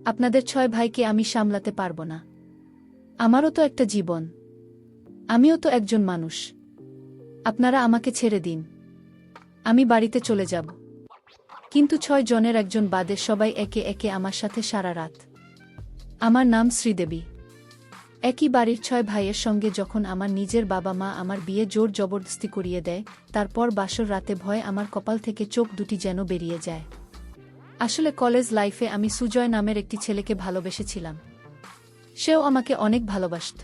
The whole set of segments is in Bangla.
আপনাদের 6 ভাইকে আমি সামলাতে পারবো না। আমারও তো একটা জীবন। আমিও তো একজন মানুষ। আপনারা আমাকে ছেড়ে দিন। আমি বাড়িতে চলে যাব। কিন্তু 6 জনের একজন বাদে সবাই একে একে আমার সাথে সারা রাত। আমার নাম শ্রীদেবী। একই বাড়ির 6 ভাইয়ের সঙ্গে যখন আমার নিজের বাবা মা আমার বিয়ে জোর জবরদস্তি করিয়ে দেয়, তারপর বাসর রাতে ভয়ে আমার কপাল থেকে চোখ দুটি যেন বেরিয়ে যায়। আসলে কলেজ লাইফে আমি সুজয় নামের একটি ছেলেকে ভালোবেসেছিলাম। সেও আমাকে অনেক ভালোবাসত।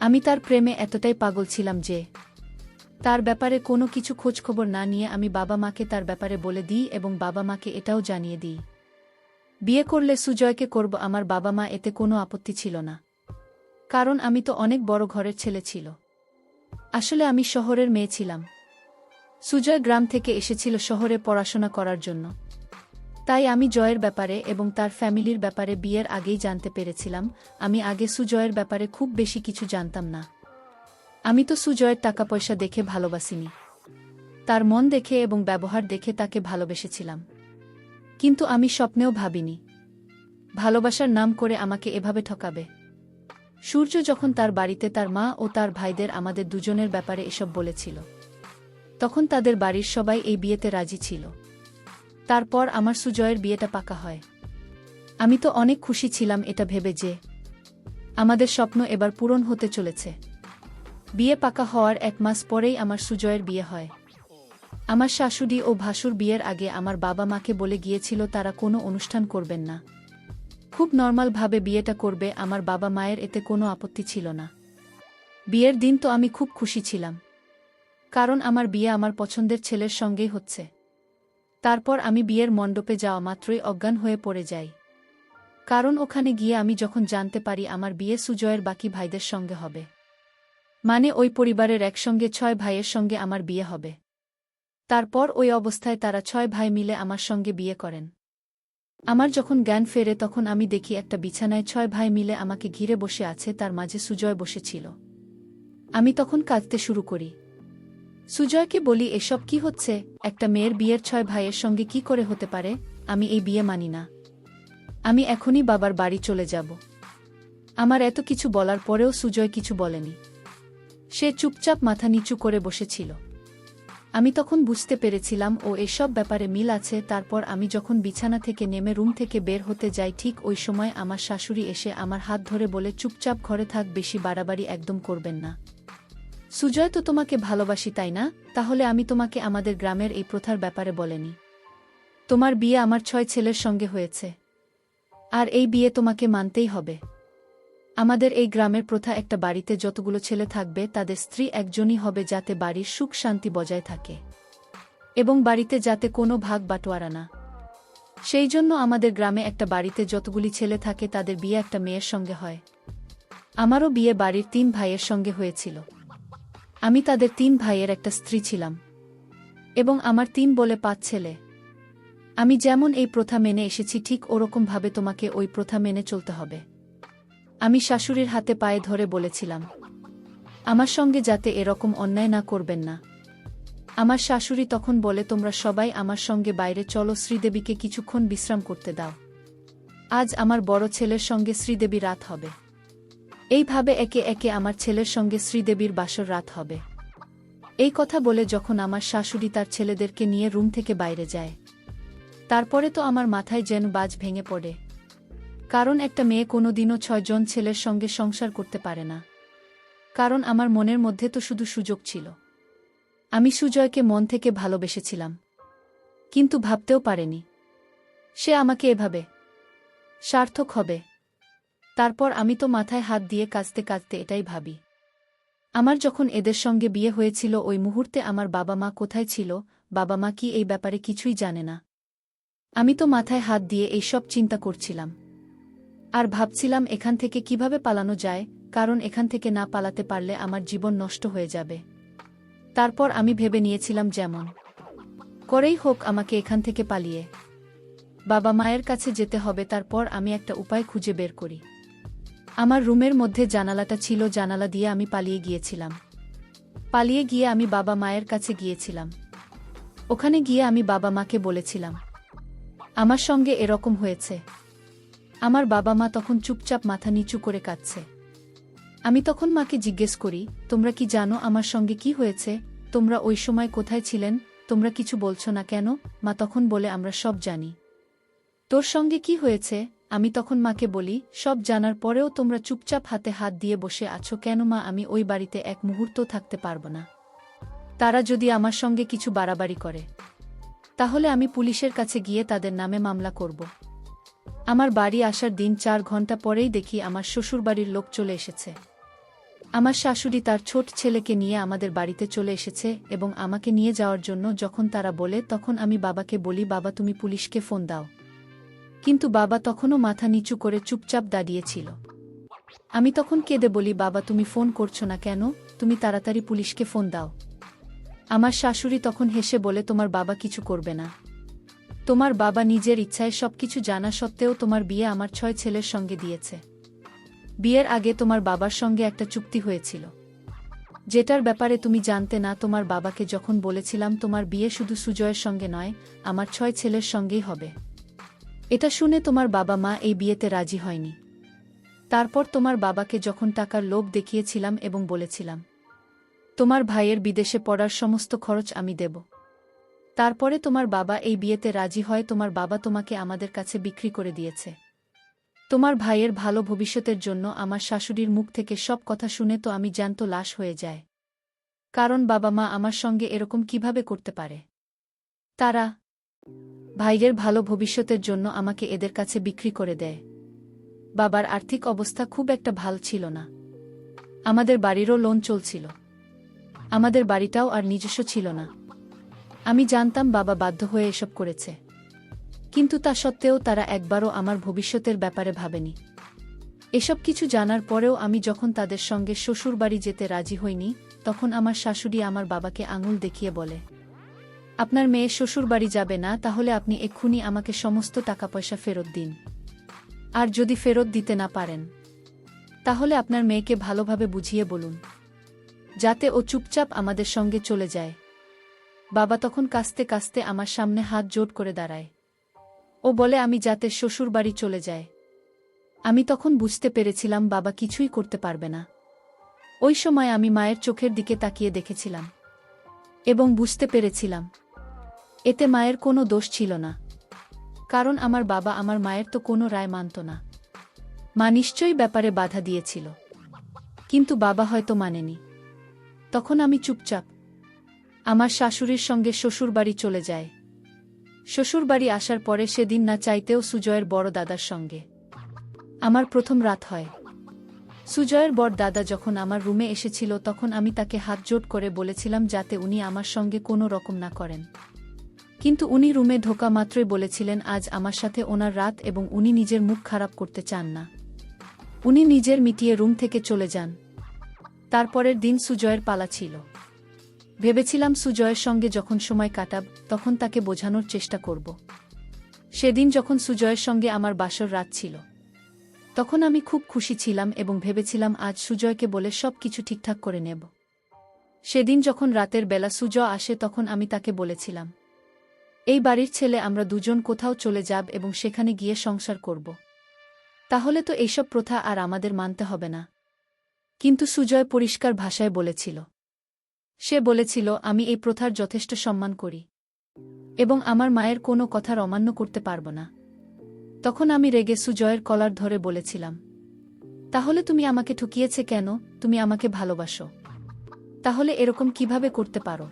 আমি তার প্রেমে এতটাই পাগল ছিলাম যে তার ব্যাপারে কোনো কিছু খোঁজখবর না নিয়ে আমি বাবা মাকে তার ব্যাপারে বলে দিই এবং বাবা মাকে এটাও জানিয়ে দিই। বিয়ে করলে সুজয়কে করব। আমার বাবা মা এতে কোনো আপত্তি ছিল না, কারণ আমি তো অনেক বড় ঘরের ছেলে ছিল। আসলে আমি শহরের মেয়ে ছিলাম। সুজয় গ্রাম থেকে এসেছিল শহরে পড়াশোনা করার জন্য। তাই আমি জয়ের ব্যাপারে এবং তার ফ্যামিলির ব্যাপারে বিয়ের আগেই জানতে পেরেছিলাম। আমি আগে সুজয়ের ব্যাপারে খুব বেশি কিছু জানতাম না। আমি তো সুজয়ের টাকা পয়সা দেখে ভালোবাসিনি, তার মন দেখে এবং ব্যবহার দেখে তাকে ভালোবেসেছিলাম। কিন্তু আমি স্বপ্নেও ভাবিনি ভালোবাসার নাম করে আমাকে এভাবে ঠকাবে। সূর্য যখন তার বাড়িতে তার মা ও তার ভাইদের আমাদের দুজনের ব্যাপারে এসব বলেছিল, তখন তাদের বাড়ির সবাই এই বিয়েতে রাজি ছিল। তারপর আমার সুজয়ের বিয়েটা পাকা হয়। আমি তো অনেক খুশি ছিলাম এটা ভেবে যে আমাদের স্বপ্ন এবার পূরণ হতে চলেছে। বিয়ে পাকা হওয়ার 1 মাস পরেই আমার সুজয়ের বিয়ে হয়। আমার শাশুড়ি ও ভাসুর বিয়ের আগে আমার বাবা মাকে বলে গিয়েছিল তারা কোনো অনুষ্ঠান করবেন না, খুব নর্মালভাবে বিয়েটা করবে। আমার বাবা মায়ের এতে কোনো আপত্তি ছিল না। বিয়ের দিন তো আমি খুব খুশি ছিলাম, কারণ আমার বিয়ে আমার পছন্দের ছেলের সঙ্গেই হচ্ছে। তারপর আমি বিয়ের মণ্ডপে যাওয়া মাত্রই অজ্ঞান হয়ে পড়ে যাই, কারণ ওখানে গিয়ে আমি যখন জানতে পারি আমার বিয়ে সুজয়ের বাকি ভাইদের সঙ্গে হবে, মানে ওই পরিবারের একসঙ্গে 6 ভাইয়ের সঙ্গে আমার বিয়ে হবে। তারপর ওই অবস্থায় তারা 6 ভাই মিলে আমার সঙ্গে বিয়ে করেন। আমার যখন জ্ঞান ফেরে তখন আমি দেখি একটা বিছানায় 6 ভাই মিলে আমাকে ঘিরে বসে আছে, তার মাঝে সুজয় বসেছিল। আমি তখন কাঁদতে শুরু করি। সুজয়কে বলি, এসব কি হচ্ছে? একটা মেয়ের বিয়ের 6 ভাইয়ের সঙ্গে কি করে হতে পারে? আমি এই বিয়ে মানি না। আমি এখনই বাবার বাড়ি চলে যাব। আমার এত কিছু বলার পরেও সুজয় কিছু বলেনি। সে চুপচাপ মাথা নিচু করে বসেছিল। আমি তখন বুঝতে পেরেছিলাম ও এসব ব্যাপারে মিল আছে। তারপর আমি যখন বিছানা থেকে নেমে রুম থেকে বের হতে যাই, ঠিক ওই সময় আমার শাশুড়ি এসে আমার হাত ধরে বলে, চুপচাপ ঘরে থাক, বেশি বাড়াবাড়ি একদম করবেন না। সুজয় তো তোমাকে ভালোবাসি, তাই না? তাহলে আমি তোমাকে আমাদের গ্রামের এই প্রথার ব্যাপারে বলেনি। তোমার বিয়ে আমার 6 ছেলের সঙ্গে হয়েছে, আর এই বিয়ে তোমাকে মানতেই হবে। আমাদের এই গ্রামের প্রথা, একটা বাড়িতে যতগুলো ছেলে থাকবে তাদের স্ত্রী একজনই হবে, যাতে বাড়ির সুখ শান্তি বজায় থাকে এবং বাড়িতে যাতে কোনো ভাগ বাটোয়ারা না। সেই জন্য আমাদের গ্রামে একটা বাড়িতে যতগুলি ছেলে থাকে তাদের বিয়ে একটা মেয়ের সঙ্গে হয়। আমারও বিয়ে বাড়ির 3 ভাইয়ের সঙ্গে হয়েছিল। আমি তাদের 3 ভাইয়ের একটা স্ত্রী ছিলাম এবং আমার 3 বলে 5 ছেলে। আমি যেমন এই প্রথা মেনে এসেছি, ঠিক ওরকমভাবে তোমাকে ওই প্রথা মেনে চলতে হবে। আমি শাশুড়ির হাতে পায়ে ধরে বলেছিলাম আমার সঙ্গে যাতে এরকম অন্যায় না করবেন না। আমার শাশুড়ি তখন বলে, তোমরা সবাই আমার সঙ্গে বাইরে চলো, শ্রীদেবীকে কিছুক্ষণ বিশ্রাম করতে দাও। আজ আমার বড় ছেলের সঙ্গে শ্রীদেবী রাত হবে। এইভাবে একে একে আমার ছেলের সঙ্গে শ্রীদেবীর বাসর রাত হবে। এই কথা বলে যখন আমার শাশুড়ি তার ছেলেদেরকে নিয়ে রুম থেকে বাইরে যায়, তারপরে তো আমার মাথায় যেন বাজ ভেঙে পড়ে। কারণ একটা মেয়ে কোনোদিনও 6 জন ছেলের সঙ্গে সংসার করতে পারে না। কারণ আমার মনের মধ্যে তো শুধু সুযোগ ছিল। আমি সুজয়কে মন থেকে ভালোবেসেছিলাম, কিন্তু ভাবতেও পারিনি সে আমাকে এভাবে সার্থক হবে। তারপর আমি তো মাথায় হাত দিয়ে কাঁদতে কাঁদতে এটাই ভাবি, আমার যখন এদের সঙ্গে বিয়ে হয়েছিল ওই মুহূর্তে আমার বাবা মা কোথায় ছিল? বাবা মা কি এই ব্যাপারে কিছুই জানে না? আমি তো মাথায় হাত দিয়ে এইসব চিন্তা করছিলাম আর ভাবছিলাম এখান থেকে কিভাবে পালানো যায়, কারণ এখান থেকে না পালাতে পারলে আমার জীবন নষ্ট হয়ে যাবে। তারপর আমি ভেবে নিয়েছিলাম যেমন করেই হোক আমাকে এখান থেকে পালিয়ে বাবা মায়ের কাছে যেতে হবে। তারপর আমি একটা উপায় খুঁজে বের করি। আমার রুমের মধ্যে জানালাটা ছিল, জানালা দিয়ে আমি পালিয়ে গিয়েছিলাম। পালিয়ে গিয়ে আমি বাবা মায়ের কাছে গিয়েছিলাম। ওখানে গিয়ে আমি বাবা মাকে বলেছিলাম আমার সঙ্গে এরকম হয়েছে। আমার বাবা মা তখন চুপচাপ মাথা নিচু করে কাঁদছে। আমি তখন মাকে জিজ্ঞেস করি, তোমরা কি জানো আমার সঙ্গে কি হয়েছে? তোমরা ওই সময় কোথায় ছিলেন? তোমরা কিছু বলছো না কেন? মা তখন বলে, আমরা সব জানি। তোর সঙ্গে কি হয়েছে? আমি তখন মাকে বলি, সব জানার পরেও তোমরা চুপচাপ হাতে হাত দিয়ে বসে আছো কেন? মা, আমি ওই বাড়িতে এক মুহূর্তও থাকতে পারবো না। তারা যদি আমার সঙ্গে কিছু বাড়াবাড়ি করে, তাহলে আমি পুলিশের কাছে গিয়ে তাদের নামে মামলা করব। আমার বাড়ি আসার দিন 4 ঘন্টা পরেই দেখি আমার শ্বশুরবাড়ির লোক চলে এসেছে। আমার শাশুড়ি তার ছোট ছেলেকে নিয়ে আমাদের বাড়িতে চলে এসেছে এবং আমাকে নিয়ে যাওয়ার জন্য যখন তারা বলে, তখন আমি বাবাকে বলি, বাবা তুমি পুলিশকে ফোন দাও। কিন্তু বাবা তখনও মাথা নিচু করে চুপচাপ দাঁড়িয়েছিল। আমি তখন কেঁদে বলি, বাবা তুমি ফোন করছো না কেন? তুমি তাড়াতাড়ি পুলিশকে ফোন দাও। আমার শাশুড়ি তখন হেসে বলে, তোমার বাবা কিছু করবে না। তোমার বাবা নিজের ইচ্ছায় সবকিছু জানা সত্ত্বেও তোমার বিয়ে আমার 6 ছেলের সঙ্গে দিয়েছে। বিয়ের আগে তোমার বাবার সঙ্গে একটা চুক্তি হয়েছিল, যেটার ব্যাপারে তুমি জানতে না। তোমার বাবাকে যখন বলেছিলাম তোমার বিয়ে শুধু সুজয়ের সঙ্গে নয়, আমার 6 ছেলের সঙ্গেই হবে, এটা শুনে তোমার বাবা মা এই বিয়েতে রাজি হয়নি। তারপর তোমার বাবাকে যখন টাকার লোভ দেখিয়েছিলাম এবং বলেছিলাম, তোমার ভাইয়ের বিদেশে পড়ার সমস্ত খরচ আমি দেব, তারপরে তোমার বাবা এই বিয়েতে রাজি হয়। তোমার বাবা তোমাকে আমাদের কাছে বিক্রি করে দিয়েছে। তোমার ভাইয়ের ভালো ভবিষ্যতের জন্য। আমার শাশুড়ির মুখ থেকে সব কথা শুনে তো আমি জ্যান্ত লাশ হয়ে যায়। কারণ বাবা মা আমার সঙ্গে এরকম কিভাবে করতে পারে? তারা ভাইয়ের ভালো ভবিষ্যতের জন্য আমাকে এদের কাছে বিক্রি করে দেয়। বাবার আর্থিক অবস্থা খুব একটা ভালো ছিল না। আমাদের বাড়িরও লোন চলছিল। আমাদের বাড়িটাও আর নিজস্ব ছিল না। আমি জানতাম বাবা বাধ্য হয়ে এসব করেছে, কিন্তু তা সত্ত্বেও তারা একবারও আমার ভবিষ্যতের ব্যাপারে ভাবেনি। এসব কিছু জানার পরেও আমি যখন তাদের সঙ্গে শ্বশুরবাড়ি যেতে রাজি হইনি, তখন আমার শাশুড়ি আমার বাবাকে আঙুল দেখিয়ে বলে, আপনার মেয়ে শ্বশুরবাড়ি যাবে না, তাহলে আপনি এক্ষুনি আমাকে সমস্ত টাকা পয়সা ফেরত দিন। আর যদি ফেরত দিতে না পারেন, তাহলে আপনার মেয়েকে ভালোভাবে বুঝিয়ে বলুন, যাতে ও চুপচাপ আমাদের সঙ্গে চলে যায়। বাবা তখন কাঁদতে কাঁদতে আমার সামনে হাত জোড় করে দাঁড়ায়। ও বলে আমি যাতে শ্বশুরবাড়ি চলে যায়। আমি তখন বুঝতে পেরেছিলাম বাবা কিছুই করতে পারবে না। ওই সময় আমি মায়ের চোখের দিকে তাকিয়ে দেখেছিলাম এবং বুঝতে পেরেছিলাম এতে মায়ের কোনো দোষ ছিল না। কারণ আমার বাবা আমার মায়ের তো কোনো রায় মানত না। মা নিশ্চয়ই ব্যাপারে বাধা দিয়েছিল, কিন্তু বাবা হয়তো মানেনি। তখন আমি চুপচাপ আমার শাশুড়ির সঙ্গে শ্বশুরবাড়ি চলে যায়। শ্বশুরবাড়ি আসার পরে সেদিন না চাইতেও সুজয়ের বড় দাদার সঙ্গে আমার প্রথম রাত হয়। সুজয়ের বড় দাদা যখন আমার রুমে এসেছিল, তখন আমি তাকে হাত জোড় করে বলেছিলাম যাতে উনি আমার সঙ্গে কোনো রকম না করেন। কিন্তু উনি রুমে ঢোকা মাত্রই বলেছিলেন আজ আমার সাথে ওনার রাত এবং উনি নিজের মুখ খারাপ করতে চান না। উনি নিজের মিটিয়ে রুম থেকে চলে যান। তারপরের দিন সুজয়ের পালা ছিল। ভেবেছিলাম সুজয়ের সঙ্গে যখন সময় কাটাব তখন তাকে বোঝানোর চেষ্টা করব। সেদিন যখন সুজয়ের সঙ্গে আমার বাসর রাত ছিল, তখন আমি খুব খুশি ছিলাম এবং ভেবেছিলাম আজ সুজয়কে বলে সব কিছু ঠিকঠাক করে নেব। সেদিন যখন রাতের বেলা সুজয় আসে, তখন আমি তাকে বলেছিলাম, এই বাড়ির ছেলে আমরা দুজন কোথাও চলে যাব এবং সেখানে গিয়ে সংসার করব। তাহলে তো এইসব প্রথা আর আমাদের মানতে হবে না। কিন্তু সুজয় পরিষ্কার ভাষায় বলেছিল, সে বলেছিল আমি এই প্রথার যথেষ্ট সম্মান করি এবং আমার মায়ের কোনো কথার অমান্য করতে পারব না। তখন আমি রেগে সুজয়ের কলার ধরে বলেছিলাম, তাহলে তুমি আমাকে ঠকিয়েছে কেন? তুমি আমাকে ভালোবাসো, তাহলে এরকম কিভাবে করতে পারো?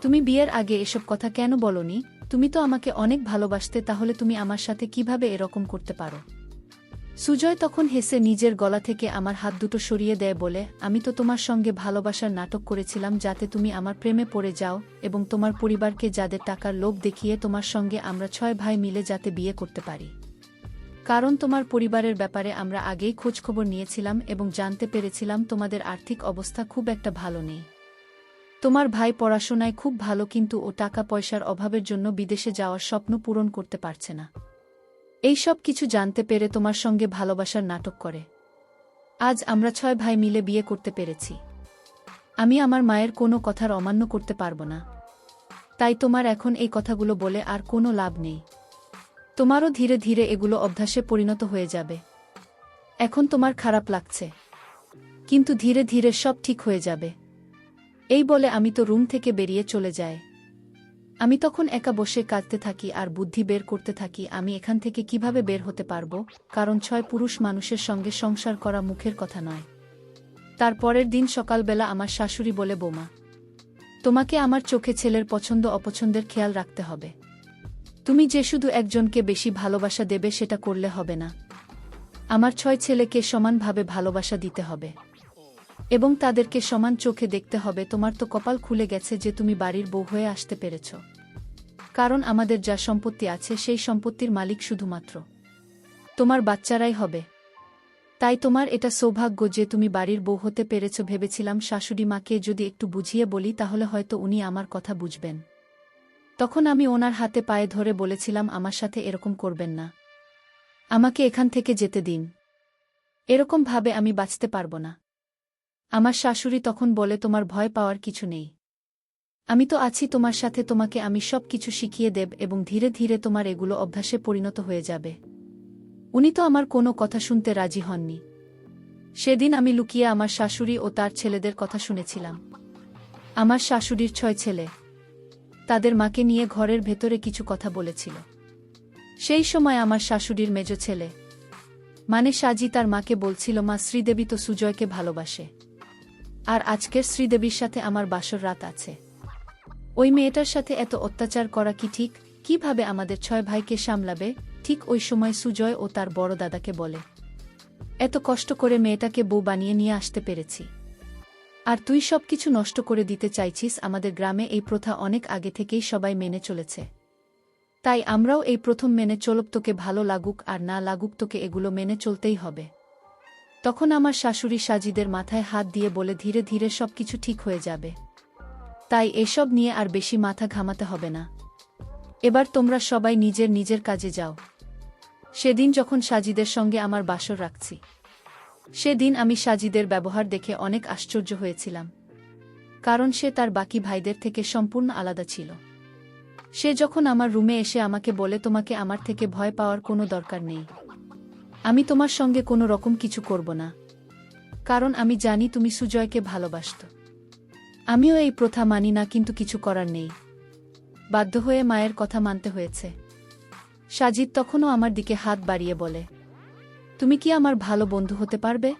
তুমি বিয়ের আগে এসব কথা কেন বলনি? তুমি তো আমাকে অনেক ভালোবাসতে, তাহলে তুমি আমার সাথে কিভাবে এরকম করতে পারো? সুজয় তখন হেসে নিজের গলা থেকে আমার হাত দুটো সরিয়ে দেয়, বলে আমি তো তোমার সঙ্গে ভালোবাসার নাটক করেছিলাম যাতে তুমি আমার প্রেমে পড়ে যাও এবং তোমার পরিবারকে যাদের টাকার লোভ দেখিয়ে তোমার সঙ্গে আমরা 6 ভাই মিলে যাতে বিয়ে করতে পারি। কারণ তোমার পরিবারের ব্যাপারে আমরা আগেই খোঁজখবর নিয়েছিলাম এবং জানতে পেরেছিলাম তোমাদের আর্থিক অবস্থা খুব একটা ভালো নেই। তোমার ভাই পড়াশোনায় খুব ভালো, কিন্তু ও টাকা পয়সার অভাবের জন্য বিদেশে যাওয়ার স্বপ্ন পূরণ করতে পারছে না। এই সব কিছু জানতে পেরে তোমার সঙ্গে ভালোবাসার নাটক করে আজ আমরা 6 ভাই মিলে বিয়ে করতে পেরেছি। আমি আমার মায়ের কোনো কথার অমান্য করতে পারব না। তাই তোমার এখন এই কথাগুলো বলে আর কোনো লাভ নেই। তোমারও ধীরে ধীরে এগুলো অভ্যাসে পরিণত হয়ে যাবে। এখন তোমার খারাপ লাগছে, কিন্তু ধীরে ধীরে সব ঠিক হয়ে যাবে। এই বলে আমি তো রুম থেকে বেরিয়ে চলে যাই। আমি তখন একা বসে কাঁদতে থাকি আর বুদ্ধি বের করতে থাকি আমি এখান থেকে কিভাবে বের হতে পারবো, কারণ 6 পুরুষ মানুষের সঙ্গে সংসার করা মুখের কথা নয়। তার পরের দিন সকালবেলা আমার শাশুড়ি বলে, বৌমা, তোমাকে আমার চোখে ছেলের পছন্দ অপছন্দের খেয়াল রাখতে হবে। তুমি যে শুধু একজনকে বেশি ভালোবাসা দেবে সেটা করলে হবে না। আমার 6 ছেলেকে সমানভাবে ভালোবাসা দিতে হবে এবং তাদেরকে সমান চোখে দেখতে হবে। তোমার তো কপাল খুলে গেছে যে তুমি বাড়ির বউ হয়ে আসতে পেরেছ, কারণ আমাদের যা সম্পত্তি আছে সেই সম্পত্তির মালিক শুধুমাত্র তোমার বাচ্চারাই হবে। তাই তোমার এটা সৌভাগ্য যে তুমি বাড়ির বউ হতে পেরেছ। ভেবেছিলাম শাশুড়ি মাকে যদি একটু বুঝিয়ে বলি তাহলে হয়তো উনি আমার কথা বুঝবেন। তখন আমি ওনার হাতে পায়ে ধরে বলেছিলাম, আমার সাথে এরকম করবেন না, আমাকে এখান থেকে যেতে দিন, এরকম ভাবে আমি বাঁচতে পারব না। আমার শাশুড়ি তখন বলে, তোমার ভয় পাওয়ার কিছু নেই, আমি তো আছি তোমার সাথে, তোমাকে আমি সব কিছু শিখিয়ে দেব এবং ধীরে ধীরে তোমার এগুলো অভ্যাসে পরিণত হয়ে যাবে। উনি তো আমার কোনো কথা শুনতে রাজি হননি। সেদিন আমি লুকিয়ে আমার শাশুড়ি ও তার ছেলেদের কথা শুনেছিলাম। আমার শাশুড়ির 6 ছেলে তাদের মাকে নিয়ে ঘরের ভেতরে কিছু কথা বলেছিল। সেই সময় আমার শাশুড়ির মেজ ছেলে মানে সাজি তার মাকে বলছিল, মা, শ্রীদেবী তো সুজয়কে ভালোবাসে, আর আজকের শ্রীদেবীর সাথে আমার বাসর রাত আছে। ওই মেয়েটার সাথে এত অত্যাচার করা কি ঠিক? কিভাবে আমাদের 6 ভাইকে সামলাবে? ঠিক ওই সময় সুজয় ও তার বড় দাদাকে বলে, এত কষ্ট করে মেয়েটাকে বউ বানিয়ে নিয়ে আসতে পেরেছি, আর তুই সব কিছু নষ্ট করে দিতে চাইছিস। আমাদের গ্রামে এই প্রথা অনেক আগে থেকেই সবাই মেনে চলেছে, তাই আমরাও এই প্রথম মেনে চলব। তোকে ভালো লাগুক আর না লাগুক তোকে এগুলো মেনে চলতেই হবে। তখন আমার শাশুড়ি সাজিদের মাথায় হাত দিয়ে বলে, ধীরে ধীরে সব কিছু ঠিক হয়ে যাবে, তাই এসব নিয়ে আর বেশি মাথা ঘামাতে হবে না। এবার তোমরা সবাই নিজের নিজের কাজে যাও। সেদিন যখন সাজিদের সঙ্গে আমার বাসর রাখছি, সেদিন আমি সাজিদের ব্যবহার দেখে অনেক আশ্চর্য হয়েছিলাম, কারণ সে তার বাকি ভাইদের থেকে সম্পূর্ণ আলাদা ছিল। সে যখন আমার রুমে এসে আমাকে বলে, তোমাকে আমার থেকে ভয় পাওয়ার কোনো দরকার নেই, আমি তোমার সঙ্গে কোনো রকম কিছু করব না, কারণ আমি জানি তুমি সুজয়কে ভালোবাসত। আমিও এই প্রথা মানি না, কিন্তু কিছু করার নেই, বাধ্য হয়ে মায়ের কথা মানতে হয়েছে। সাজিদ তখনও আমার দিকে হাত বাড়িয়ে বলে, তুমি কি আমার ভালো বন্ধু হতে পারবে?